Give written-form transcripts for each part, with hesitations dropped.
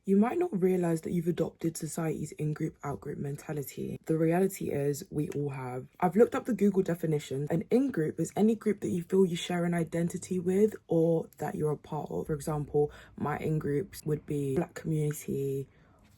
You might not realize that you've adopted society's in-group, out-group mentality. The reality is we all have. I've looked up the Google definition. An in-group is any group that you feel you share an identity with or that you're a part of. For example, my in-groups would be Black community,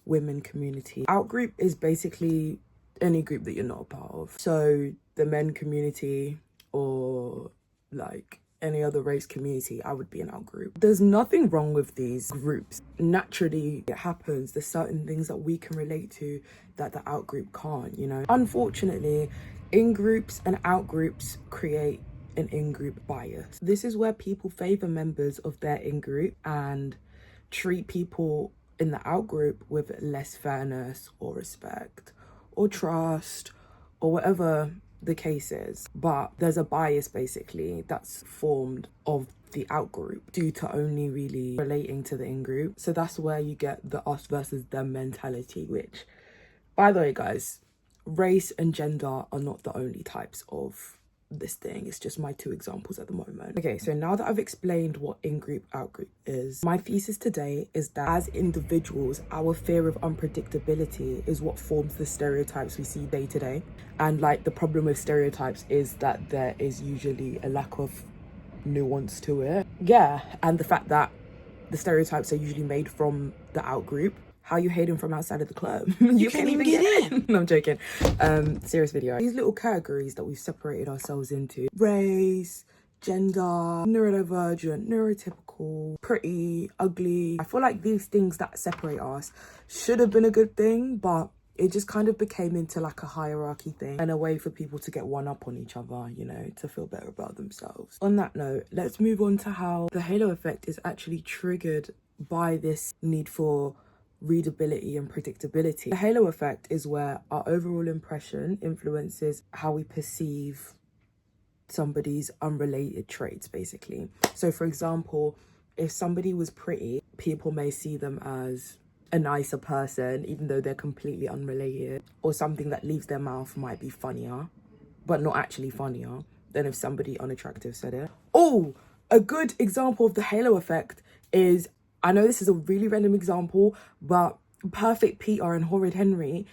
women community. Out-group is basically any group that you're not a part of. So the men community or like any other race community, I would be an out group. There's nothing wrong with these groups. Naturally, it happens. There's certain things that we can relate to that the out group can't, you know. Unfortunately, in groups and out groups create an in-group bias. This is where people favor members of their in-group and treat people in the out group with less fairness or respect or trust or whatever the case is. But there's a bias basically that's formed of the out group due to only really relating to the in group. So that's where you get the us versus them mentality, which, by the way guys, race and gender are not the only types of this thing. It's just my two examples at the moment. Okay, so now that I've explained what in-group, out-group is, my thesis today is that as individuals, our fear of unpredictability is what forms the stereotypes we see day to day. And like the problem with stereotypes is that there is usually a lack of nuance to it. Yeah, and the fact that the stereotypes are usually made from the out-group. How you hating from outside of the club? You can't even get in. No, I'm joking. Serious video. These little categories that we've separated ourselves into: race, gender, neurodivergent, neurotypical, pretty, ugly. I feel like these things that separate us should have been a good thing, but it just kind of became into like a hierarchy thing and a way for people to get one up on each other, you know, to feel better about themselves. On that note, let's move on to how the halo effect is actually triggered by this need for readability and predictability. The halo effect is where our overall impression influences how we perceive somebody's unrelated traits, basically. So for example, if somebody was pretty, people may see them as a nicer person even though they're completely unrelated, or something that leaves their mouth might be funnier but not actually funnier than if somebody unattractive said it. Oh, a good example of the halo effect is, I know this is a really random example, but Perfect Peter and Horrid Henry.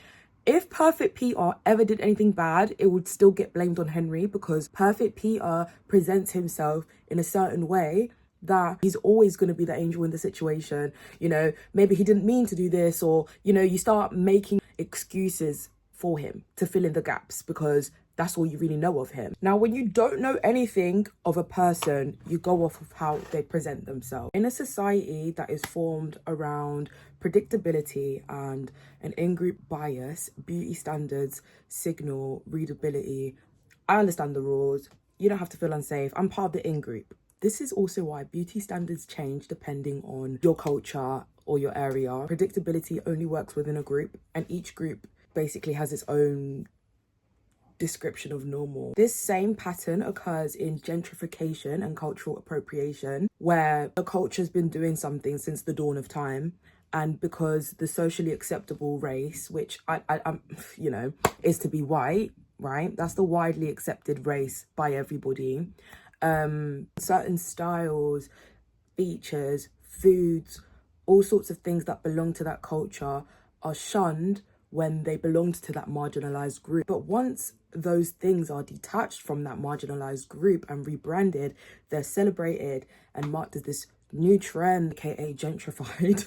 If Perfect Peter ever did anything bad, it would still get blamed on Henry, because Perfect Peter presents himself in a certain way that he's always going to be the angel in the situation. You know, maybe he didn't mean to do this, or, you know, you start making excuses for him to fill in the gaps because that's all you really know of him. Now, when you don't know anything of a person, you go off of how they present themselves. In a society that is formed around predictability and an in-group bias, beauty standards signal readability. I understand the rules. You don't have to feel unsafe. I'm part of the in-group. This is also why beauty standards change depending on your culture or your area. Predictability only works within a group, and each group basically has its own description of normal. This same pattern occurs in gentrification and cultural appropriation, where a culture's been doing something since the dawn of time, and because the socially acceptable race, which I'm you know, is to be white, right? That's the widely accepted race by everybody. Certain styles, features, foods, all sorts of things that belong to that culture are shunned when they belonged to that marginalized group. But once those things are detached from that marginalized group and rebranded, they're celebrated and marked as this new trend, aka gentrified.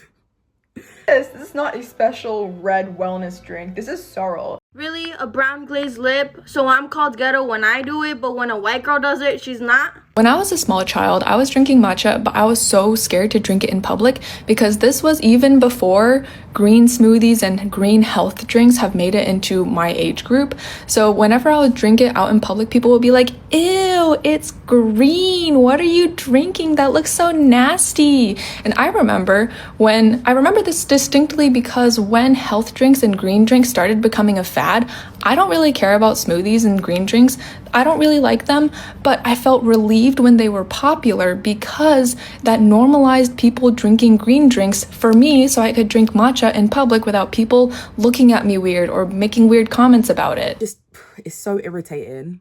This is not a special red wellness drink. This is sorrel. Really? A brown glazed lip? So I'm called ghetto when I do it, but when a white girl does it, she's not? When I was a small child, I was drinking matcha, but I was so scared to drink it in public because this was even before green smoothies and green health drinks have made it into my age group. So whenever I would drink it out in public, people would be like, ew, it's green. What are you drinking? That looks so nasty. And I remember this distinctly because when health drinks and green drinks started becoming a fad, I don't really care about smoothies and green drinks. I don't really like them, but I felt relieved when they were popular because that normalized people drinking green drinks for me, so I could drink matcha in public without people looking at me weird or making weird comments about it. It's so irritating.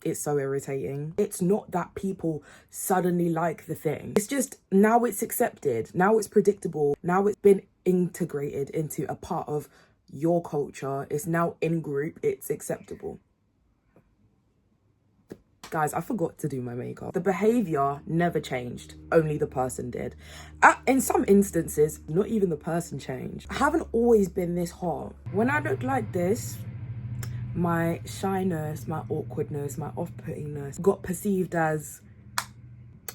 It's so irritating. It's not that people suddenly like the thing. It's just now it's accepted. Now it's predictable. Now it's been integrated into a part of your culture. It's now in group, it's acceptable. Guys, I forgot to do my makeup. The behavior never changed, only the person did. In some instances, not even the person changed. I haven't always been this hot. When I look like this, my shyness, my awkwardness, my off-puttingness got perceived as,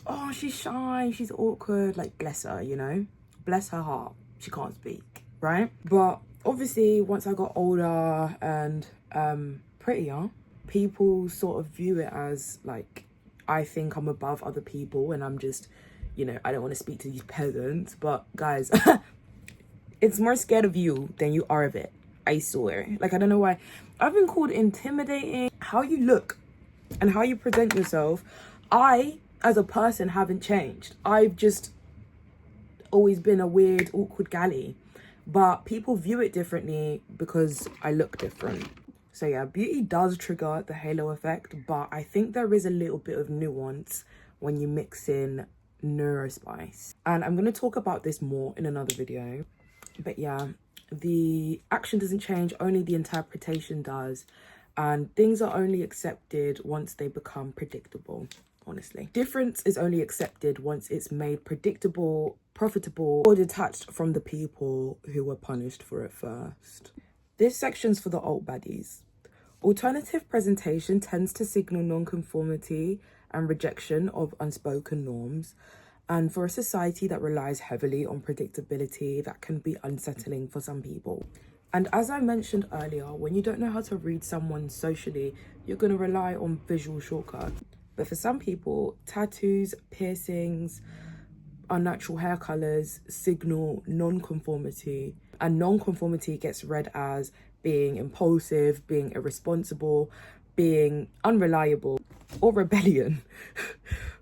oh, she's shy, she's awkward, like, bless her, you know? Bless her heart, she can't speak, right? But obviously, once I got older and prettier, people sort of view it as, like, I think I'm above other people and I'm just, you know, I don't want to speak to these peasants, but guys, it's more scared of you than you are of it, I swear. Like, I don't know why. I've been called intimidating. How you look and how you present yourself, I, as a person, haven't changed. I've just always been a weird, awkward galley. But people view it differently because I look different. So yeah, beauty does trigger the halo effect, but I think there is a little bit of nuance when you mix in neurospice. And I'm going to talk about this more in another video. But yeah, the action doesn't change, only the interpretation does. And things are only accepted once they become predictable, honestly. Difference is only accepted once it's made predictable, profitable, or detached from the people who were punished for it first. This section's for the alt baddies. Alternative presentation tends to signal non-conformity and rejection of unspoken norms. And for a society that relies heavily on predictability, that can be unsettling for some people. And as I mentioned earlier, when you don't know how to read someone socially, you're going to rely on visual shortcuts. But for some people, tattoos, piercings, unnatural hair colours signal non-conformity. And non-conformity gets read as being impulsive, being irresponsible, being unreliable, or rebellion.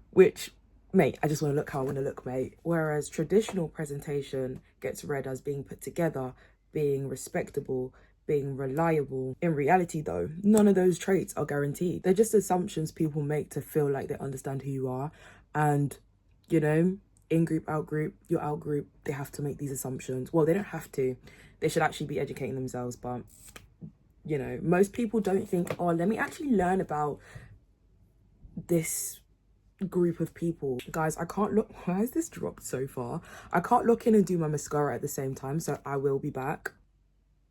Which, mate, I just want to look how I want to look, mate. Whereas traditional presentation gets read as being put together, being respectable, being reliable. In reality, though, none of those traits are guaranteed. They're just assumptions people make to feel like they understand who you are. And, you know, in-group, out-group, your out-group, they have to make these assumptions. Well, they don't have to. They should actually be educating themselves. But, you know, most people don't think, oh, let me actually learn about this group of people. Guys, I can't look. Why has this dropped so far? I can't look in and do my mascara at the same time, so I will be back.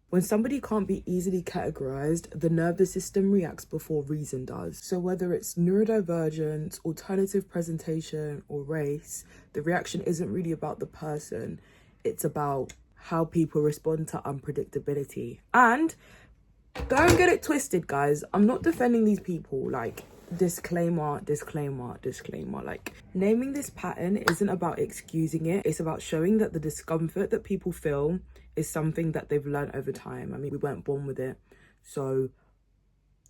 When somebody can't be easily categorized, the nervous system reacts before reason does. So whether it's neurodivergence, alternative presentation, or race, the reaction isn't really about the person. It's about how people respond to unpredictability. And don't get it twisted, guys. I'm not defending these people. Like, disclaimer, disclaimer, disclaimer. Like, naming this pattern isn't about excusing it. It's about showing that the discomfort that people feel is something that they've learned over time. I mean, we weren't born with it. So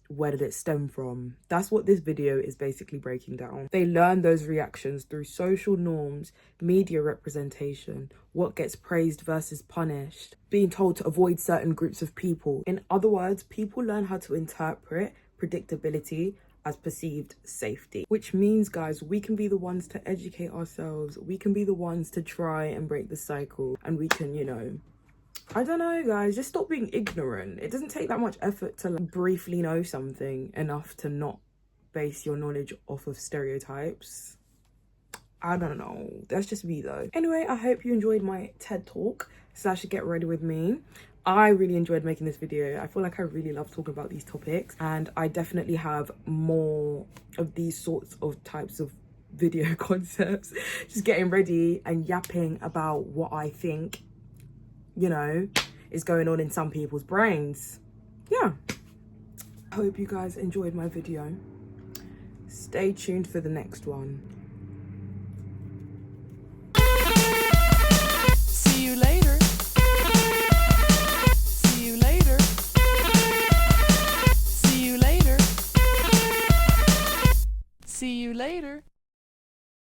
where did it stem from? That's what this video is basically breaking down. They learn those reactions through social norms, media representation, what gets praised versus punished, being told to avoid certain groups of people. In other words, people learn how to interpret predictability as perceived safety, which means, guys, we can be the ones to educate ourselves. We can be the ones to try and break the cycle, and we can, you know, I don't know, guys, just stop being ignorant. It doesn't take that much effort to like briefly know something enough to not base your knowledge off of stereotypes. I don't know, that's just me though. Anyway, I hope you enjoyed my TED talk / get ready with me. I really enjoyed making this video. I feel like I really love talking about these topics, and I definitely have more of these sorts of types of video concepts. Just getting ready and yapping about what I think, you know, is going on in some people's brains. Yeah. I hope you guys enjoyed my video. Stay tuned for the next one. See you later.